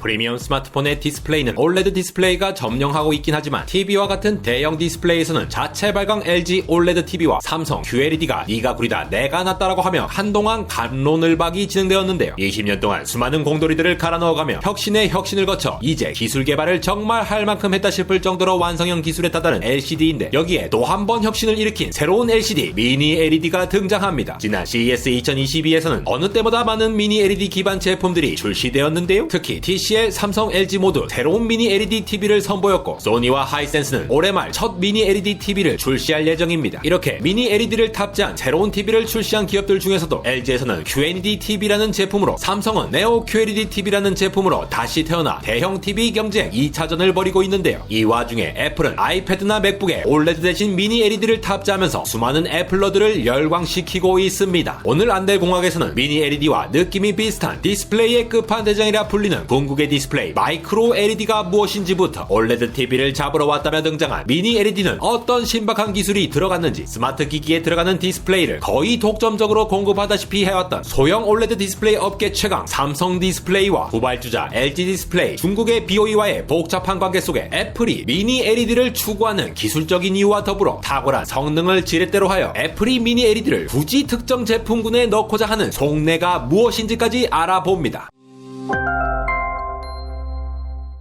프리미엄 스마트폰의 디스플레이는 OLED 디스플레이가 점령하고 있긴 하지만 TV와 같은 대형 디스플레이에서는 자체 발광 LG OLED TV와 삼성 QLED가 네가 구리다 내가 낫다라고 하며 한동안 갑론을박이 진행되었는데요. 20년 동안 수많은 공돌이들을 갈아 넣어가며 혁신의 혁신을 거쳐 이제 기술 개발을 정말 할 만큼 했다 싶을 정도로 완성형 기술에 다다른 LCD인데 여기에 또 한 번 혁신을 일으킨 새로운 LCD 미니 LED가 등장합니다. 지난 CES 2022에서는 어느 때보다 많은 미니 LED 기반 제품들이 출시되었는데요. 특히 TCL, 삼성, LG 모두 새로운 미니 LED TV를 선보였고 소니와 하이센스는 올해 말 첫 미니 LED TV를 출시할 예정입니다. 이렇게 미니 LED를 탑재한 새로운 TV를 출시한 기업들 중에서도 LG에서는 QLED TV라는 제품으로 삼성은 네오 QLED TV라는 제품으로 다시 태어나 대형 TV 경쟁 2차전을 벌이고 있는데요. 이 와중에 애플은 아이패드나 맥북에 OLED 대신 미니 LED를 탑재하면서 수많은 애플러들을 열광시키고 있습니다. 오늘 안델공학에서는 미니 LED와 느낌이 비슷한 디스플레이의 끝판대장이라 불리는 궁극의 디스플레이 마이크로 LED가 무엇인지부터 OLED TV를 잡으러 왔다며 등장한 미니 LED는 어떤 신박한 기술이 들어갔는지 스마트 기기에 들어가는 디스플레이를 거의 독점적으로 공급하다시피 해왔던 소형 OLED 디스플레이 업계 최강 삼성 디스플레이와 후발주자 LG 디스플레이 중국의 BOE와의 복잡한 관계 속에 애플이 미니 LED를 추구하는 기술적인 이유와 더불어 탁월한 성능을 지렛대로 하여 애플이 미니 LED를 굳이 특정 제품군에 넣고자 하는 속내가 무엇인지까지 알아봅니다.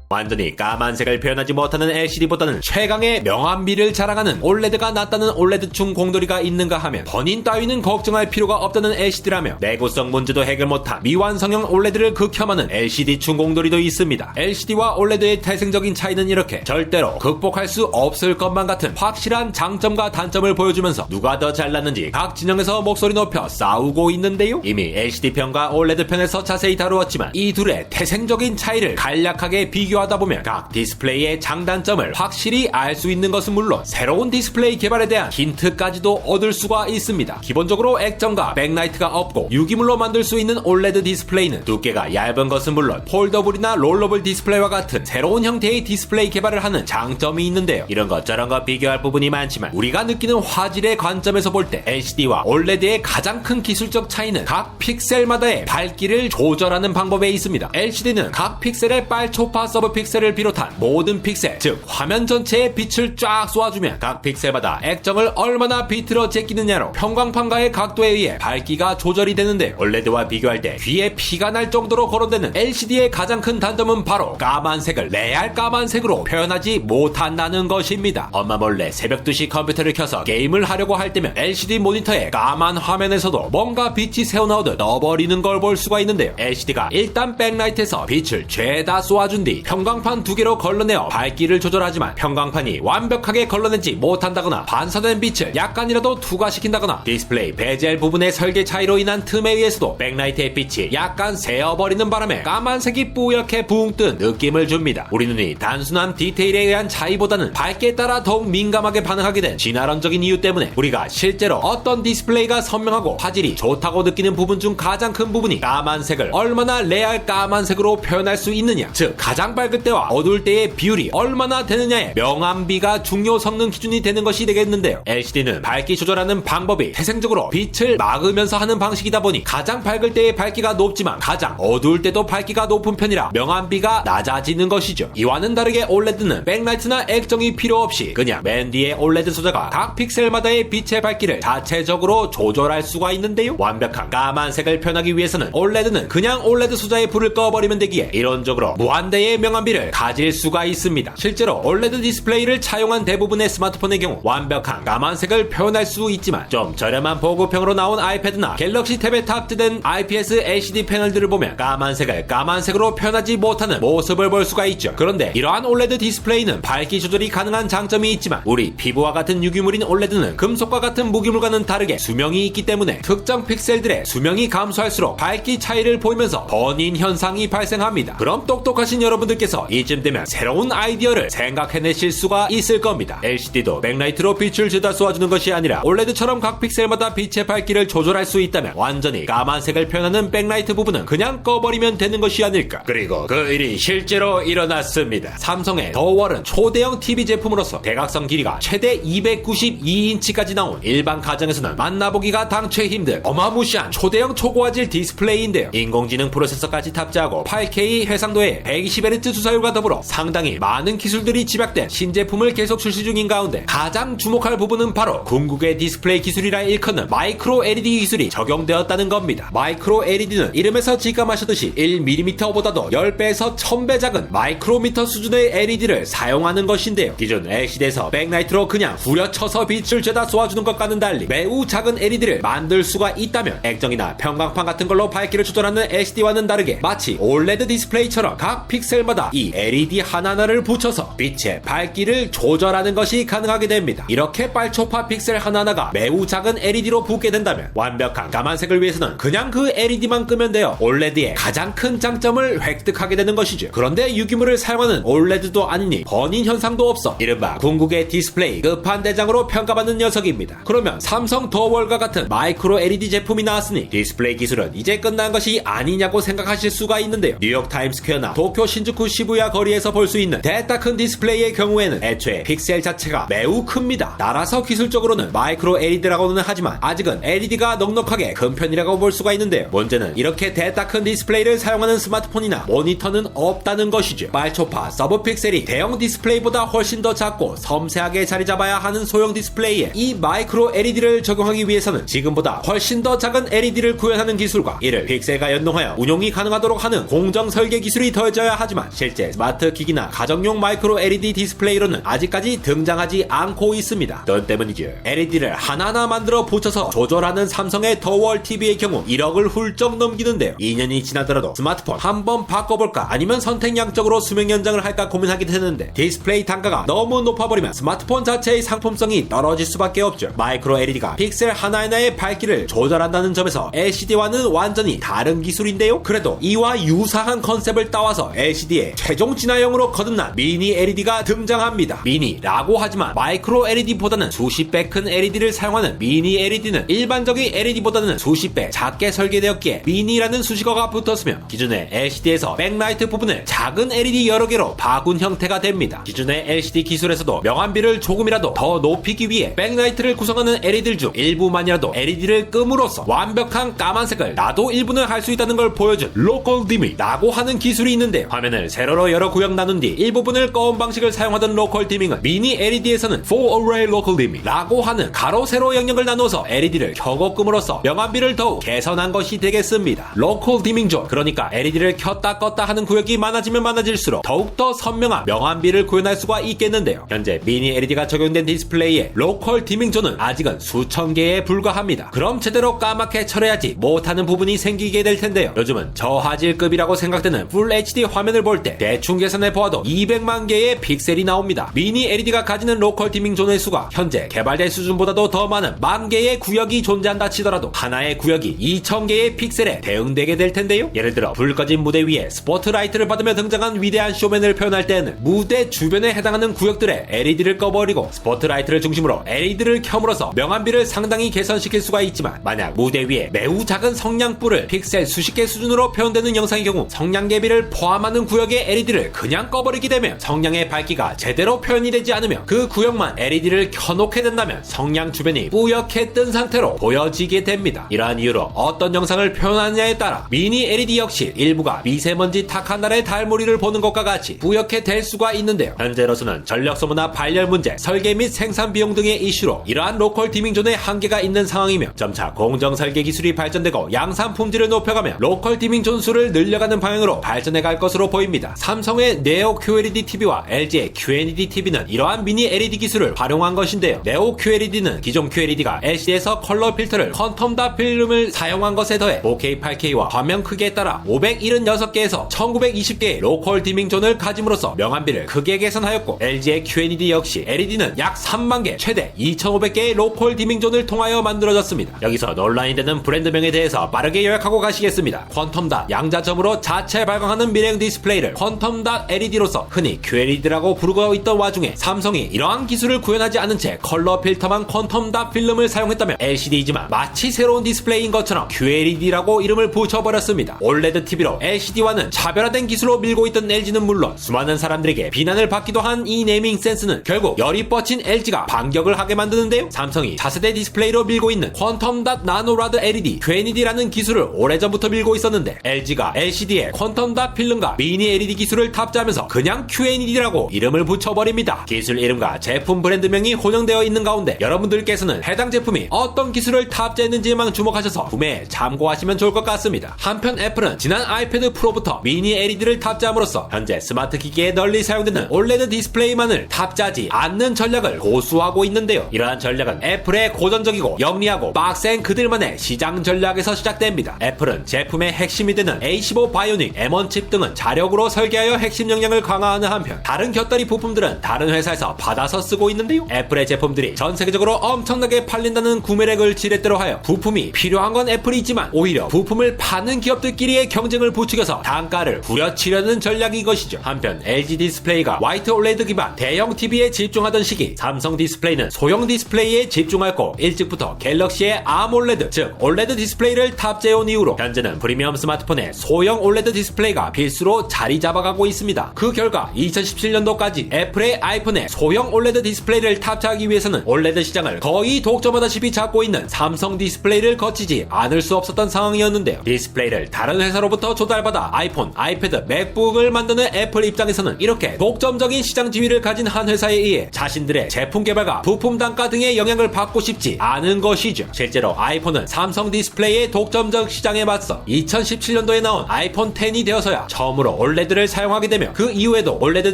완전히 까만색을 표현하지 못하는 LCD보다는 최강의 명암비를 자랑하는 OLED가 낫다는 OLED충 공돌이가 있는가 하면 본인 따위는 걱정할 필요가 없다는 LCD라며 내구성 문제도 해결 못한 미완성형 OLED를 극혐하는 LCD충 공돌이도 있습니다. LCD와 OLED의 태생적인 차이는 이렇게 절대로 극복할 수 없을 것만 같은 확실한 장점과 단점을 보여주면서 누가 더 잘났는지 각 진영에서 목소리 높여 싸우고 있는데요. 이미 LCD편과 OLED편에서 자세히 다루었지만 이 둘의 태생적인 차이를 간략하게 비교하다 보면 각 디스플레이의 장단점을 확실히 알 수 있는 것은 물론 새로운 디스플레이 개발에 대한 힌트까지도 얻을 수가 있습니다. 기본적으로 액정과 백라이트가 없고 유기물로 만들 수 있는 OLED 디스플레이는 두께가 얇은 것은 물론 폴더블이나 롤러블 디스플레이와 같은 새로운 형태의 디스플레이 개발을 하는 장점이 있는데요. 이런 것 저런 것 비교할 부분이 많지만 우리가 느끼는 화질의 관점에서 볼 때 LCD와 OLED의 가장 큰 기술적 차이는 각 픽셀마다의 밝기를 조절하는 방법에 있습니다. LCD는 각 픽셀의 빨초파 서브 픽셀을 비롯한 모든 픽셀, 즉 화면 전체에 빛을 쫙 쏘아주면 각 픽셀마다 액정을 얼마나 비틀어 제끼느냐로 평광판과의 각도에 의해 밝기가 조절이 되는데 OLED와 비교할 때 귀에 피가 날 정도로 거론되는 LCD의 가장 큰 단점은 바로 까만색을 레알 까만색으로 표현하지 못한다는 것입니다. 엄마 몰래 새벽 2시 컴퓨터를 켜서 게임을 하려고 할 때면 LCD 모니터의 까만 화면에서도 뭔가 빛이 새어나오듯 떠버리는 걸 볼 수가 있는데요. LCD가 일단 백라이트에서 빛을 죄다 쏘아준 뒤 평광판 두 개로 걸러내어 밝기를 조절하지만 평광판이 완벽하게 걸러내지 못한다거나 반사된 빛을 약간이라도 투과시킨다거나 디스플레이 베젤 부분의 설계 차이로 인한 틈에 의해서도 백라이트의 빛이 약간 새어버리는 바람에 까만색이 뿌옇게 붕 뜬 느낌을 줍니다. 우리 눈이 단순한 디테일에 의한 차이보다는 밝기에 따라 더욱 민감하게 반응하게 된 진화론적인 이유 때문에 우리가 실제로 어떤 디스플레이가 선명하고 화질이 좋다고 느끼는 부분 중 가장 큰 부분이 까만색을 얼마나 레알 까만색으로 표현할 수 있느냐, 즉 가장 밝을 때와 어두울 때의 비율이 얼마나 되느냐의 명암비가 중요 성능 기준이 되는 것이 되겠는데요. LCD는 밝기 조절하는 방법이 태생적으로 빛을 막으면서 하는 방식이다 보니 가장 밝을 때의 밝기가 높지만 가장 어두울 때도 밝기가 높은 편이라 명암비가 낮아지는 것이죠. 이와는 다르게 OLED는 백라이트나 액정이 필요 없이 그냥 맨 뒤에 OLED 소자가 각 픽셀마다의 빛의 밝기를 자체적으로 조절할 수가 있는데요. 완벽한 까만색을 표현하기 위해서는 OLED는 그냥 OLED 소자에 불을 꺼버리면 되기에 이론적으로 무한대의 명암비를 가질 수가 있습니다. 실제로 OLED 디스플레이를 차용한 대부분의 스마트폰의 경우 완벽한 까만색을 표현할 수 있지만 좀 저렴한 보급형으로 나온 아이패드나 갤럭시 탭에 탑재된 IPS LCD 패널들을 보면 까만색을 까만색으로 표현하지 못하는 모습을 볼 수가 있죠. 그런데 이러한 OLED 디스플레이는 밝기 조절이 가능한 장점이 있지만 우리 피부와 같은 유기물인 OLED는 금속과 같은 무기물과는 다르게 수명이 있기 때문에 특정 픽셀들의 수명이 감소할수록 밝기 차이를 보이면서 버닌 현상이 발생합니다. 그럼 똑똑하신 여러분들께 여러분께서 이쯤 되면 새로운 아이디어를 생각해내실 수가 있을 겁니다. LCD도 백라이트로 빛을 죄다 쏘아주는 것이 아니라 올레드처럼 각 픽셀마다 빛의 밝기를 조절할 수 있다면 완전히 까만색을 표현하는 백라이트 부분은 그냥 꺼버리면 되는 것이 아닐까. 그리고 그 일이 실제로 일어났습니다. 삼성의 더월은 초대형 TV 제품으로서 대각선 길이가 최대 292인치까지 나온 일반 가정에서는 만나보기가 당최 힘든 어마무시한 초대형 초고화질 디스플레이인데요. 인공지능 프로세서까지 탑재하고 8K 해상도의 120Hz 주사율과 더불어 상당히 많은 기술들이 집약된 신제품을 계속 출시 중인 가운데 가장 주목할 부분은 바로 궁극의 디스플레이 기술이라 일컫는 마이크로 LED 기술이 적용되었다는 겁니다. 마이크로 LED는 이름에서 직감하셨듯이 1mm보다도 10배에서 1000배 작은 마이크로미터 수준의 LED를 사용하는 것인데요. 기존 LCD에서 백라이트로 그냥 후려쳐서 빛을 죄다 쏘아주는 것과는 달리 매우 작은 LED를 만들 수가 있다면 액정이나 평광판 같은 걸로 밝기를 조절하는 LCD와는 다르게 마치 OLED 디스플레이처럼 각 픽셀마다 이 LED 하나하나를 붙여서 빛의 밝기를 조절하는 것이 가능하게 됩니다. 이렇게 빨초파 픽셀 하나하나가 매우 작은 LED로 붙게 된다면 완벽한 까만색을 위해서는 그냥 그 LED만 끄면 돼요. OLED의 가장 큰 장점을 획득하게 되는 것이죠. 그런데 유기물을 사용하는 OLED도 아니니 번인 현상도 없어 이른바 궁극의 디스플레이 끝판대장으로 평가받는 녀석입니다. 그러면 삼성 더월과 같은 마이크로 LED 제품이 나왔으니 디스플레이 기술은 이제 끝난 것이 아니냐고 생각하실 수가 있는데요. 뉴욕 타임스퀘어나 도쿄 신주쿠 시부야 거리에서 볼 수 있는 대따 큰 디스플레이의 경우에는 애초에 픽셀 자체가 매우 큽니다. 따라서 기술적으로는 마이크로 LED라고는 하지만 아직은 LED가 넉넉하게 큰 편이라고 볼 수가 있는데요. 문제는 이렇게 대따 큰 디스플레이를 사용하는 스마트폰이나 모니터는 없다는 것이죠. 빨초파 서브 픽셀이 대형 디스플레이보다 훨씬 더 작고 섬세하게 자리 잡아야 하는 소형 디스플레이에 이 마이크로 LED를 적용하기 위해서는 지금보다 훨씬 더 작은 LED를 구현하는 기술과 이를 픽셀과 연동하여 운용이 가능하도록 하는 공정 설계 기술이 더해져야 하지만 실제 스마트 기기나 가정용 마이크로 LED 디스플레이로는 아직까지 등장하지 않고 있습니다. 돈 때문이죠. LED를 하나하나 만들어 붙여서 조절하는 삼성의 더월 TV의 경우 1억을 훌쩍 넘기는데요. 2년이 지나더라도 스마트폰 한번 바꿔볼까 아니면 선택 양적으로 수명 연장을 할까 고민하게 되는데 디스플레이 단가가 너무 높아버리면 스마트폰 자체의 상품성이 떨어질 수밖에 없죠. 마이크로 LED가 픽셀 하나하나의 밝기를 조절한다는 점에서 LCD와는 완전히 다른 기술인데요. 그래도 이와 유사한 컨셉을 따와서 LCD의 최종 진화형으로 거듭난 미니 LED가 등장합니다. 미니라고 하지만 마이크로 LED보다는 수십 배 큰 LED를 사용하는 미니 LED는 일반적인 LED보다는 수십 배 작게 설계되었기에 미니라는 수식어가 붙었으며 기존의 LCD에서 백라이트 부분을 작은 LED 여러 개로 바꾼 형태가 됩니다. 기존의 LCD 기술에서도 명암비를 조금이라도 더 높이기 위해 백라이트를 구성하는 LED들 중 일부만이라도 LED를 끔으로써 완벽한 까만색을 나도 일부는 할 수 있다는 걸 보여준 로컬 디밍이라고 하는 기술이 있는데 화면을 세로로 여러 구역 나눈 뒤 일부분을 꺼온 방식을 사용하던 로컬 디밍은 미니 LED에서는 Full Array Local Dimming라고 하는 가로 세로 영역을 나누어서 LED를 켜고 끔으로써 명암비를 더욱 개선한 것이 되겠습니다. 로컬 디밍 존, 그러니까 LED를 켰다 껐다 하는 구역이 많아지면 많아질수록 더욱더 선명한 명암비를 구현할 수가 있겠는데요. 현재 미니 LED가 적용된 디스플레이의 로컬 디밍 존은 아직은 수천 개에 불과합니다. 그럼 제대로 까맣게 처리하지 못하는 부분이 생기게 될 텐데요. 요즘은 저화질급이라고 생각되는 Full HD 화면을 볼 때 대충 계산해 보아도 200만 개의 픽셀이 나옵니다. 미니 LED가 가지는 로컬 디밍 존의 수가 현재 개발된 수준보다도 더 많은 10,000개의 구역이 존재한다 치더라도 하나의 구역이 2,000개의 픽셀에 대응되게 될 텐데요. 예를 들어 불 꺼진 무대 위에 스포트라이트를 받으며 등장한 위대한 쇼맨을 표현할 때는 무대 주변에 해당하는 구역들의 LED를 꺼버리고 스포트라이트를 중심으로 LED를 켬으로써 명암비를 상당히 개선시킬 수가 있지만 만약 무대 위에 매우 작은 성냥불을 픽셀 수십 개 수준으로 표현되는 영상의 경우 성냥 대비를 포함하는 구역의 LED를 그냥 꺼버리게 되면 성냥의 밝기가 제대로 표현이 되지 않으며 그 구역만 LED를 켜놓게 된다면 성냥 주변이 뿌옇게 뜬 상태로 보여지게 됩니다. 이러한 이유로 어떤 영상을 표현하느냐에 따라 미니 LED 역시 일부가 미세먼지 탁한 날의 달무리를 보는 것과 같이 뿌옇게 될 수가 있는데요. 현재로서는 전력 소모나 발열 문제, 설계 및 생산 비용 등의 이슈로 이러한 로컬 디밍존의 한계가 있는 상황이며 점차 공정 설계 기술이 발전되고 양산 품질을 높여가며 로컬 디밍존 수를 늘려가는 방향으로 발전해갈 것으로 보입니다. 삼성의 네오 QLED TV와 LG의 QNED TV는 이러한 미니 LED 기술을 활용한 것인데요. 네오 QLED는 기존 QLED가 LCD에서 컬러 필터를 퀀텀 닷 필름을 사용한 것에 더해 4K, 8K와 화면 크기에 따라 576개에서 1920개의 로컬 디밍 존을 가짐으로써 명암비를 크게 개선하였고 LG의 QNED 역시 LED는 약 3만 개, 최대 2,500개의 로컬 디밍 존을 통하여 만들어졌습니다. 여기서 논란이 되는 브랜드명에 대해서 빠르게 요약하고 가시겠습니다. 퀀텀 닷 양자점으로 자체 발광하는 mirroring 디스플레이를 퀀텀 닷 LED로서 흔히 QLED라고 부르고 있던 와중에 삼성이 이러한 기술을 구현하지 않은 채 컬러 필터만 퀀텀 닷 필름을 사용했다면 LCD이지만 마치 새로운 디스플레이인 것처럼 QLED라고 이름을 붙여버렸습니다. OLED TV로 LCD와는 차별화된 기술로 밀고 있던 LG는 물론 수많은 사람들에게 비난을 받기도 한 이 네이밍 센스는 결국 열이 뻗친 LG가 반격을 하게 만드는데요. 삼성이 차세대 디스플레이로 밀고 있는 퀀텀 닷 나노라드 LED, QNED라는 기술을 오래전부터 밀고 있었는데 LG가 LCD에 퀀텀 닷 필름과 미니 LED 기술을 탑재하면서 그냥 QNED라고 이름을 붙여버립니다. 기술 이름과 제품 브랜드명이 혼용되어 있는 가운데 여러분들께서는 해당 제품이 어떤 기술을 탑재했는지에만 주목하셔서 구매에 참고하시면 좋을 것 같습니다. 한편 애플은 지난 아이패드 프로부터 미니 LED를 탑재함으로써 현재 스마트 기기에 널리 사용되는 OLED 디스플레이만을 탑재하지 않는 전략을 고수하고 있는데요. 이러한 전략은 애플의 고전적이고 영리하고 빡센 그들만의 시장 전략에서 시작됩니다. 애플은 제품의 핵심이 되는 A15 바이오닉, M1 칩 등은 자력으로 설계하여 핵심 역량을 강화하는 한편 다른 곁다리 부품들은 다른 회사에서 받아서 쓰고 있는데요. 애플의 제품들이 전 세계적으로 엄청나게 팔린다는 구매력을 지렛대로 하여 부품이 필요한 건 애플이 있지만 오히려 부품을 파는 기업들끼리의 경쟁을 부추겨서 단가를 후려치려는 전략인 것이죠. 한편 LG 디스플레이가 화이트 OLED 기반 대형 TV에 집중하던 시기 삼성 디스플레이는 소형 디스플레이에 집중했고 일찍부터 갤럭시의 AMOLED 즉 OLED 디스플레이를 탑재해온 이후로 현재는 프리미엄 스마트폰에 소형 OLED 디스플레이가 필수로 자리 잡아가고 있습니다. 그 결과 2017년도까지 애플의 아이폰에 소형 OLED 디스플레이를 탑재하기 위해서는 OLED 시장을 거의 독점하다시피 잡고 있는 삼성 디스플레이를 거치지 않을 수 없었던 상황이었는데요. 디스플레이를 다른 회사로부터 조달받아 아이폰, 아이패드, 맥북을 만드는 애플 입장에서는 이렇게 독점적인 시장 지위를 가진 한 회사에 의해 자신들의 제품 개발과 부품 단가 등의 영향을 받고 싶지 않은 것이죠. 실제로 아이폰은 삼성 디스플레이의 독점적 시장에 맞서 2017년도에 나온 아이폰 X이 되어서야 처음으로 OLED를 사용하게 되며 그 이후에도 OLED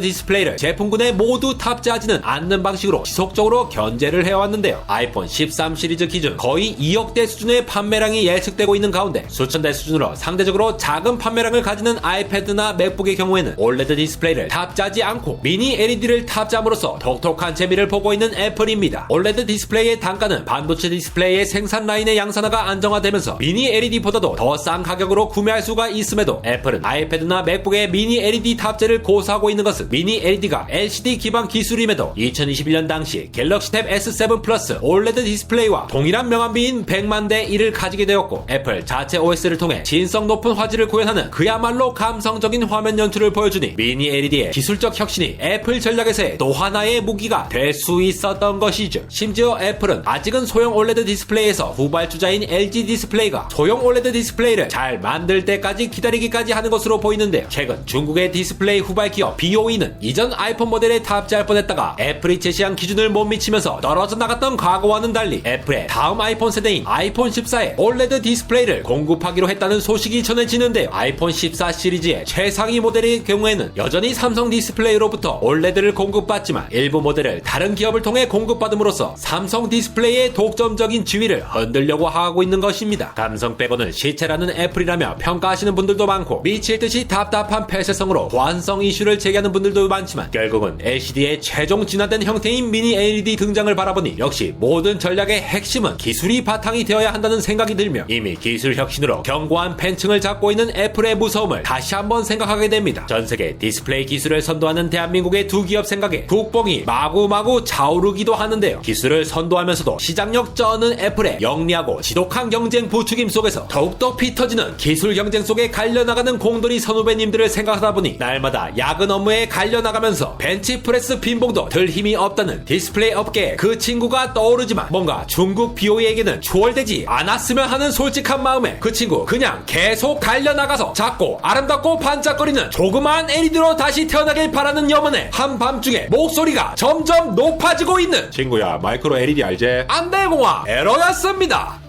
디스플레이를 제품군에 모두 탑재하지는 않는 방식으로 지속적으로 견제를 해왔는데요. 아이폰 13 시리즈 기준 거의 2억대 수준의 판매량이 예측되고 있는 가운데 수천 대 수준으로 상대적으로 작은 판매량을 가지는 아이패드나 맥북의 경우에는 OLED 디스플레이를 탑재하지 않고 미니 LED를 탑재함으로써 독특한 재미를 보고 있는 애플입니다. OLED 디스플레이의 단가는 반도체 디스플레이의 생산 라인의 양산화가 안정화되면서 미니 LED보다도 더 싼 가격으로 구매할 수가 있음에도 애플은 아이패드나 맥북의 미니 LED 탑재를 고수하고 있는 것은 미니 LED가 LCD 기반 기술임에도 2021년 당시 갤럭시 탭 S7 플러스 OLED 디스플레이와 동일한 명암비인 100만 대 1을 가지게 되었고 애플 자체 OS를 통해 진성 높은 화질을 구현하는 그야말로 감성적인 화면 연출을 보여주니 미니 LED의 기술적 혁신이 애플 전략에서의 또 하나의 무기가 될 수 있었던 것이죠. 심지어 애플은 아직은 소형 OLED 디스플레이에서 후발주자인 LG 디스플레이가 소형 OLED 디스플레이를 잘 만들 때까지 기다리기까지 하는 것으로 보이는데요. 최근 중국의 디스플레이 후발 기업 BOE는 이전 아이폰 모델에 탑재할 뻔했다가 애플이 제시한 기준을 못 미치면서 떨어져 나갔던 과거와는 달리 애플의 다음 아이폰 세대인 아이폰 14에 OLED 디스플레이를 공급하기로 했다는 소식이 전해지는데요. 아이폰 14 시리즈의 최상위 모델의 경우에는 여전히 삼성 디스플레이로부터 OLED를 공급받지만 일부 모델을 다른 기업을 통해 공급받음으로써 삼성 디스플레이의 독점적인 지위를 흔들려고 하고 있는 것입니다. 감성 빼고는 시체라는 애플이라며 평가하시는 분들도 많고 미칠 듯이 답답한 폐쇄성으로 보안성 이슈를 제기하는 분들도 많지만 결국은 LCD의 최종 진화된 형태인 미니 LED 등장을 바라보니 역시 모든 전략의 핵심은 기술이 바탕이 되어야 한다는 생각이 들며 이미 기술 혁신으로 견고한 팬층을 잡고 있는 애플의 무서움을 다시 한번 생각하게 됩니다. 전세계 디스플레이 기술을 선도하는 대한민국의 두 기업 생각에 국뽕이 마구마구 차오르기도 하는데요. 기술을 선도하면서도 시장력 쩌는 애플의 영리하고 지독한 경쟁 부추김 속에서 더욱더 피 터지는 기술 경쟁 속에 갈려나가는 공돌이 선후배님들을 생각하다 보니 날마다 야근 업무에 갈려나가면서 벤치프레스 빈봉도 들 힘이 없다는 디스플레이 업계의 그 친구가 떠오르지만 뭔가 중국 BOE에게는 추월되지 않았으면 하는 솔직한 마음에 그 친구 그냥 계속 갈려나가서 작고 아름답고 반짝거리는 조그마한 LED로 다시 태어나길 바라는 염원에 한밤중에 목소리가 점점 높아지고 있는 친구야, 마이크로 LED 알제? 안대공화 에러였습니다.